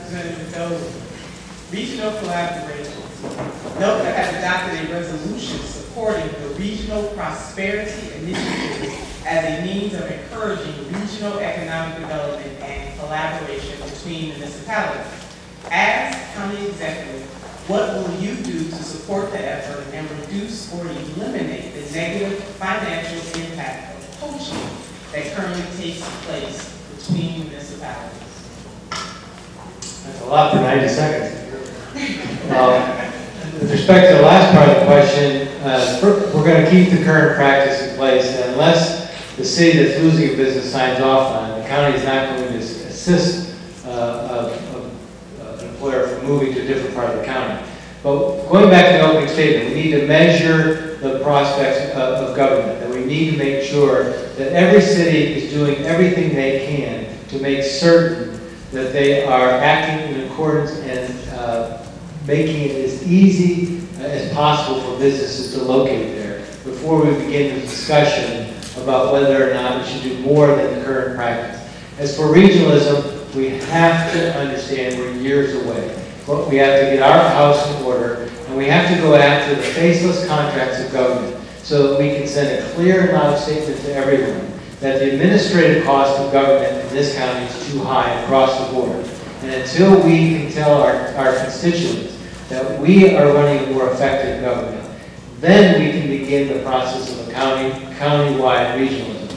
Representative Dolan. Regional collaborations. NOCA has adopted a resolution supporting the Regional Prosperity Initiative as a means of encouraging regional economic development and collaboration between municipalities. As county executive, what will you do to support the effort and reduce or eliminate the negative financial impact of poaching that currently takes place between municipalities? That's a lot for 90 seconds. With respect to the last part of the question, we're going to keep the current practice in place, and unless the city that's losing a business signs off on it, the county is not going to assist an employer from moving to a different part of the county. But going back to the opening statement, we need to measure the prospects of government, and we need to make sure that every city is doing everything they can to make certain that they are acting in accordance and making it as easy as possible for businesses to locate there before we begin the discussion about whether or not we should do more than the current practice. As for regionalism, we have to understand we're years away. But we have to get our house in order, and we have to go after the faceless contracts of government so that we can send a clear and loud statement to everyone that the administrative cost of government in this county is too high across the board. And until we can tell our constituents that we are running a more effective government, then we can begin the process of a county-wide regionalism.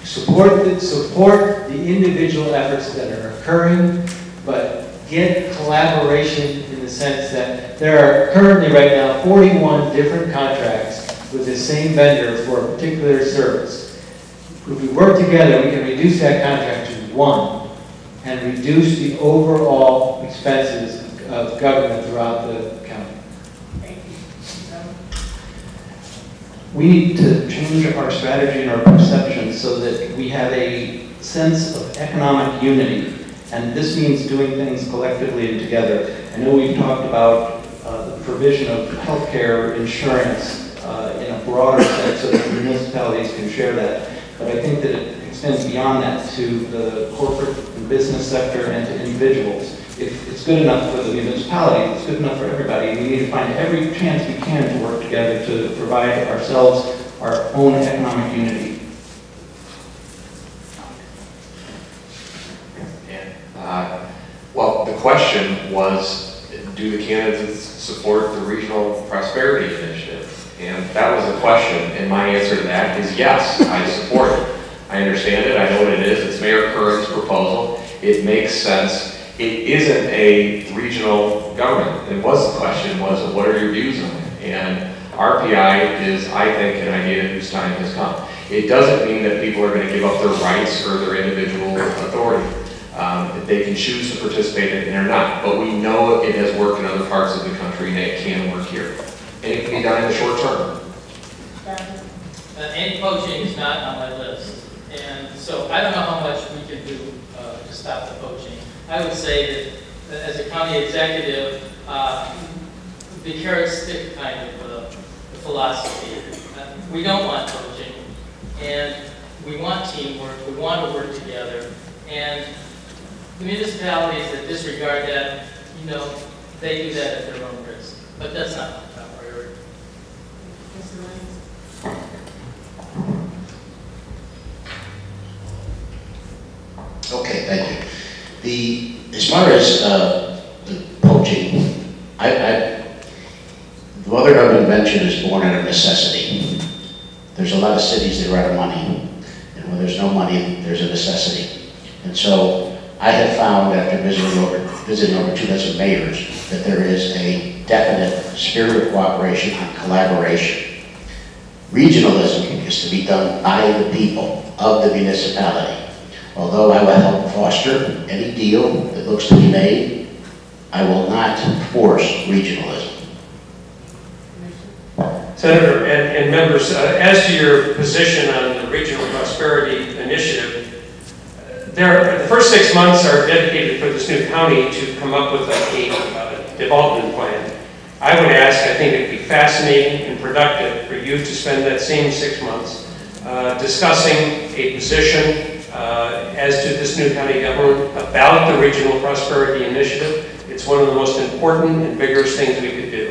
Support the individual efforts that are occurring, but get collaboration in the sense that there are currently right now 41 different contracts with the same vendor for a particular service. If we work together, we can reduce that contract to one and reduce the overall expenses of government throughout the county. Thank you. We need to change our strategy and our perception so that we have a sense of economic unity. And this means doing things collectively and together. I know we've talked about the provision of healthcare insurance in a broader sense so that municipalities can share that. But I think that it extends beyond that to the corporate and business sector and to individuals. If it's good enough for the municipality, it's good enough for everybody. And we need to find every chance we can to work together to provide ourselves our own economic unity. Well, the question was, do the candidates support the Regional Prosperity Initiative? And that was the question, and my answer to that is yes, I support it. I understand it, I know what it is, it's Mayor Curran's proposal, it makes sense. It isn't a regional government. It was the question was, what are your views on it? And RPI is, I think, an idea whose time has come. It doesn't mean that people are going to give up their rights or their individual authority. They can choose to participate in it or not, but we know it has worked in other parts of the country and it can work here. And it can be done in the short term. Anti-poaching is not on my list, and so I don't know how much we can do to stop the poaching. I would say that as a county executive, the carrot stick kind of philosophy. We don't want poaching, and we want teamwork. We want to work together, and the municipalities that disregard that, you know, they do that at their own risk. But that's not my top priority. Okay, thank you. As far as the poaching, the mother of invention is born out of necessity. There's a lot of cities that are out of money, and when there's no money, there's a necessity. And so I have found, after visiting over 2 dozen mayors, that there is a definite spirit of cooperation and collaboration. Regionalism is to be done by the people of the municipality. Although I will help foster any deal that looks to be made, I will not force regionalism. Senator and members, as to your position on the Regional Prosperity Initiative, the first 6 months are dedicated for this new county to come up with a development plan. I would ask, I think it'd be fascinating and productive for you to spend that same 6 months discussing a position as to this new county government about the Regional Prosperity Initiative. It's one of the most important and vigorous things we could do.